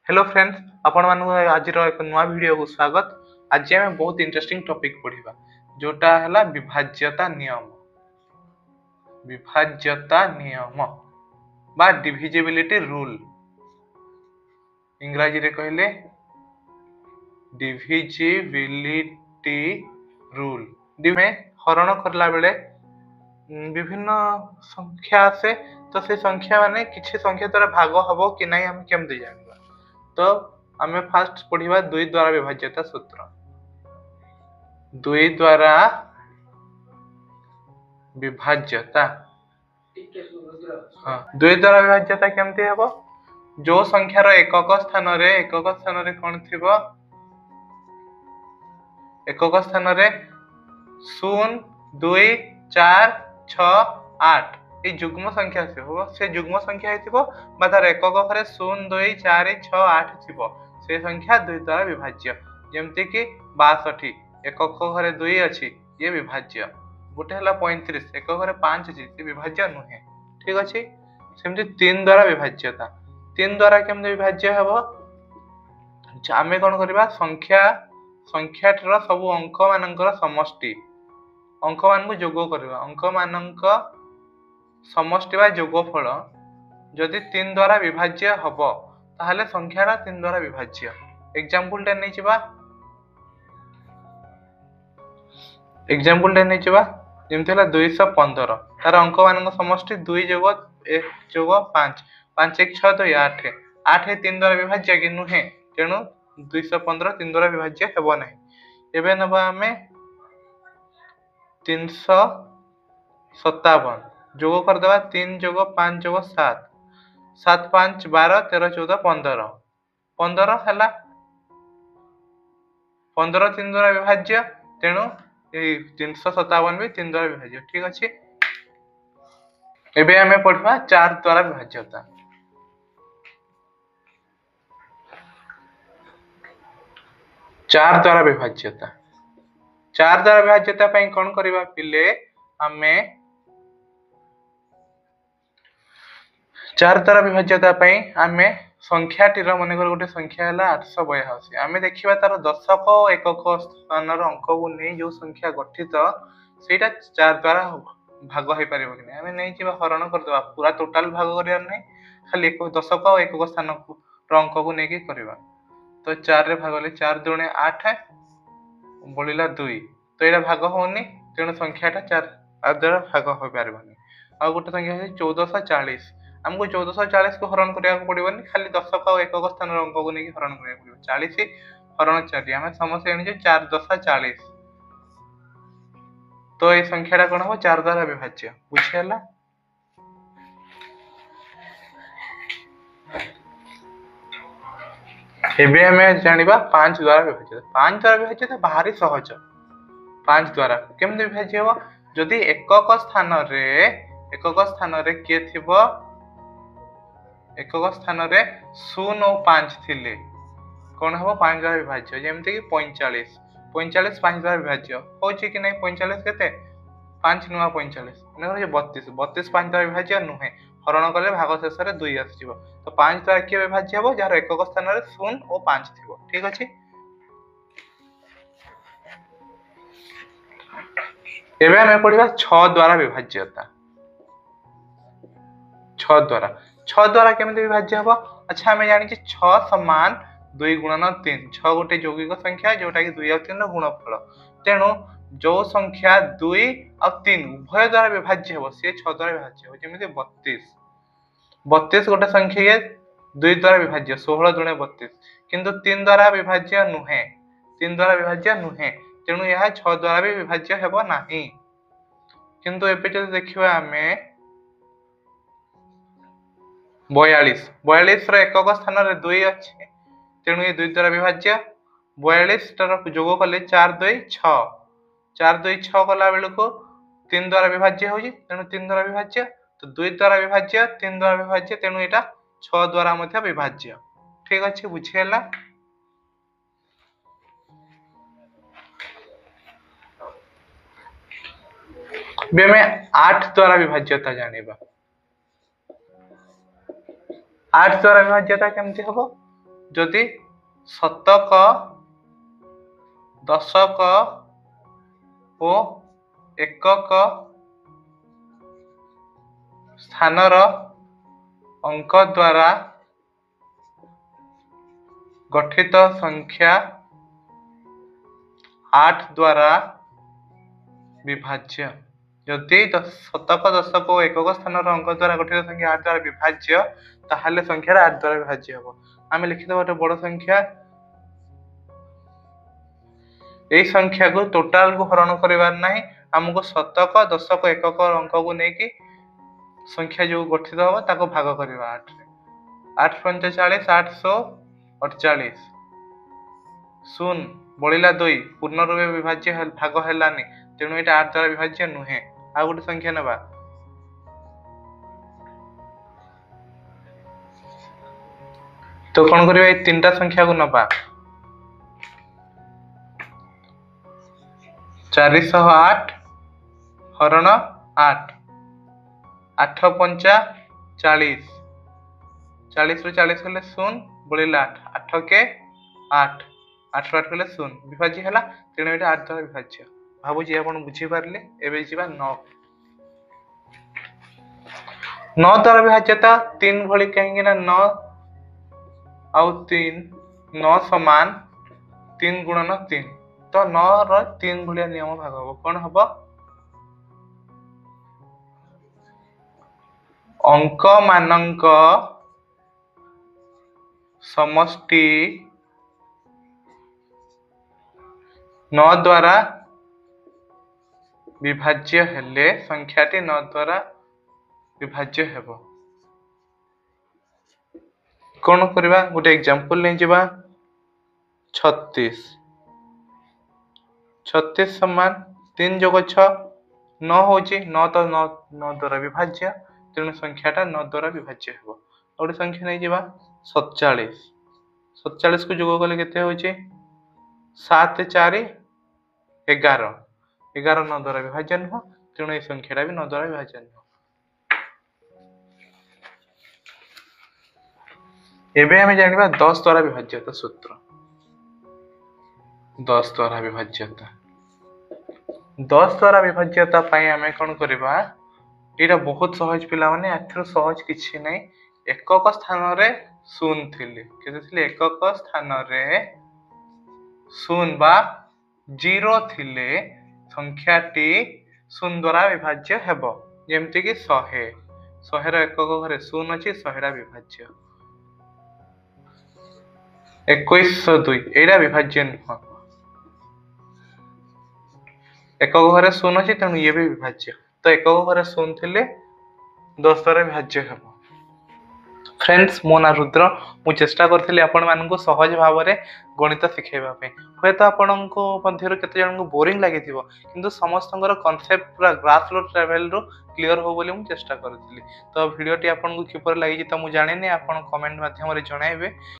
Hello friends आपण मानू आज एक नुआ वीडियो को स्वागत। आज आम बहुत इंटरेस्टिंग टॉपिक पढ़िबा जोटा हला विभाज्यता नियम। विभाज्यता नियम बा डिविजिबिलिटी रूल इंग्रजी रे कहले डिविजिबिलिटी रूल। में हरण करला बेले विभिन्न संख्या आसे तो से संख्या माने किछि संख्या द्वारा भाग हबो कि नहीं हम केमते जानबा। तो आमे फास्ट पढ़िबा दुई द्वारा विभाज्यता सूत्र। दुई द्वारा विभाज्यता दुई द्वारा विभाज्यता केमती हेबो जो संख्यार एकक स्थान रे कोन थिबो एकक स्थान रे 0 2 4 6 8 ए जुग्म संख्या से जुग्म संख्या हेतिबो बा तार एकक घरे 0 2 4 6 8 थिबो से संख्या दुई द्वारा विभाज्य। जेमति कि 62 एकक घरे 2 अछि ये विभाज्य। गोटे हला 35 एकक घरे 5 अछि से विभाज्य नुहे। ठीक अछि। सेमति 3 द्वारा विभाज्यता 3 द्वारा केमते विभाज्य हेबो आमे कोन करबा संख्याटर सब अंक मानकर समष्टि अंक मान को जोग करबा अंक मानक समष्टि बा जोगफल जदि 3 द्वारा विभाज्य हबो ताहले संख्यारा 3 द्वारा विभाज्य। एग्जांपल टे नै छिबा जेमति हला 215 तार अंक मानक समष्टि 2 जोग 1 जोग 5 5 1 6 2 8 8 3 द्वारा विभाज्य कि नुहे तेनु 215 3 द्वारा विभाज्य हेबो नै। एबे नबा हमें 357 जोग कर देबा 3 जोग 5 जोग 7 7 5 12 13 14 15 15 हला 15 3 द्वारा विभाज्य तेनु 357 भी 3 द्वारा विभाज्य। ठीक अछि। एबे हमें पढ़बा 4 द्वारा विभाज्यता। 4 द्वारा विभाज्यता 4 द्वारा विभाज्यता पई कोन करबा पिले हमें 4 द्वारा विभाज्यता पई हमें संख्याटीर मन कर गोटे संख्या हला 882 आमे देखिबा तार दशक और एकक स्थानर अंक को नै जो संख्या गठित सेटा 4 द्वारा भाग होई परिबो कि नै आमे नै जिबा हरण कर देबा पूरा टोटल भाग करिया नै खाली एक दशक और एकक स्थान को अंक को नै कि करबा। तो 4 रे भाग ले 4 दुणे 8 बलिला 2 तो एटा भाग होनी तेणु संख्याटा 4 द्वारा भाग होई परिबोनी। आ गोटे संख्या है 1440 हमको 1440 को हरण करिया पड़िबोनी खाली दशक और एकक स्थान अंक को नै हरण करिया पड़िबो 40 हरण 4 हमें समस्या एनी जे 4 10 40 तो ए संख्याटा कोन हो 4 द्वारा विभाज्य बुझियला। एबे हमें जानिबा 5 द्वारा विभाज्यता 5 द्वारा विभाज्यता भारी सहज 5 द्वारा केमते विभाज्य हो जदि एकक स्थान रे के थिबो एकक स्थान रे 0 और 5 थिले कोन हो 5 द्वारा विभाज्य। जेमते कि 45 45 5 द्वारा विभाज्य होची कि नै 45 केते 5 नुआ 45 नै 32 32 5 द्वारा विभाज्य नुहे हरण करले भाग शेष रे 2 आसीबो तो 5 द्वारा के विभाज्य हो जार एकक स्थान रे 0 और 5 थिबो। ठीक अछि। एबे हमें पढ़िबा 6 द्वारा विभाज्यता 6 द्वारा केमते विभाज्य हबो अच्छा हमें जानि कि 6 समान 2 गुणन 3 6 गोटे यौगिक संख्या जोटा कि 2 और 3 रो गुणफल तेणु जो संख्या 2 और 3 उभय द्वारा विभाज्य हो से 6 द्वारा विभाज्य हो जेमिति 32 गोटे संख्या 2 द्वारा विभाज्य 16 दुणे 32 किंतु 3 द्वारा विभाज्य नुहे तेणु यह 6 द्वारा भी विभाज्य हेबो नाही। किंतु एबे जदि देखिबा हमें 42 रो एकक स्थान रे 2 अछि तेणु ये 2 द्वारा विभाज्य 42 टर जोग कले 4 2 6 4 2 6 कला बेल को 3 द्वारा विभाज्य होजी तेणु 3 द्वारा विभाज्य तो 2 द्वारा विभाज्य 3 द्वारा विभाज्य तेणु एटा 6 द्वारा मध्ये विभाज्य। ठीक अछि बुझियला। बे में 8 द्वारा विभाज्यता जानिबा 8 द्वारा विभाज्यता केमति हबो जदि शतक दशक ओ एकक स्थानर अंक द्वारा गठित संख्या 8 द्वारा विभाज्य। जदि शतक दशक और एकक स्थानर अंक द्वारा गठित संख्या 8 द्वारा विभाज्य ताहले संख्या 8 द्वारा विभाज्य हम। आम लिखिदेव गोटे बड़ संख्या यही संख्या को टोटाल को हरण करिवार नाही हमको शतक दशक एकक अंक को लेकिन संख्या जो गठित हम ताको भाग करवा 8 रे 8 45 848 शून्य बढ़ला 2 पूर्ण रूपे विभाज्य भाग हेलानी तेणु ये 8 द्वारा विभाज्य नुहे। आ गोटे संख्या नबा तो कौन करिवा ये तीनटा संख्या को नबा 408 हरण 8 8 पंचा 40 40 रु 40 हेले शून्य बढ़ला 8 8 के 8 8 8 हेले शून्य विभाज्य है तेणु ये 8 द्वारा विभाज्य। भावुची आप बुझीपारे एवं जा 9 9 द्वारा विभाज्यता 3 भली कहीं 9 आउ 3 9 समान 3 गुणन 3 तो 9 रो 3 भलिया नियम भाग हम कौन हम अंक मानक समष्टि 9 द्वारा विभाज्य हेले संख्याटी 9 द्वारा विभाज्य हेबो। कौन करबा गोटे एग्जांपल नै जिबा 36 36 समान 3 जोग 6 9 होची 9 तो 9 द्वारा विभाज्य तेणु संख्याटा 9 द्वारा विभाज्य हेबो। गोटे संख्या नै जिबा 47 47 को जोग कले केते होची 7 4 11 11 9 द्वारा विभाज्य नुह तेणु ये संख्याटा भी 9 द्वारा विभाज्य नुह। एबे हमें जानिबा 10 द्वारा विभाज्यता सूत्र 10 द्वारा विभाज्यता 10 द्वारा विभाज्यता पाई हमें कौन करबा एटा बहुत सहज पिला माने एथरो सहज किछि नै एकक स्थान रे शून्य थिले केते थिले एकक स्थान रे शून्य बा 0 थिले संख्याटी शून्य द्वारा विभाज्य हेबो जेमति कि 100 100 रो एकक घरे शून्य अछि 100 रा विभाज्य 2102 एटा विभाज्य नुह एकक घरे शून्य अछि तेणु ये भी विभाज्य तो एकक घरे शून्य थिले 10 द्वारा विभाज्य हेबो। फ्रेंड्स मो ना रुद्र मु चेष्टा करथिली आपण मानकु सहज भाव रे गणित सिखेबा पे होय तो आपण को मध्यरो केते जन को बोरिंग लागिथिबो किंतु समस्तंकर कांसेप्ट पूरा ग्रास रूट लेवल रो क्लियर हो बोली मु चेष्टा करथिली। तो वीडियो टी आपण को किपर लागि त मु जाने नै आपण कमेंट माध्यम रे जणाइबे।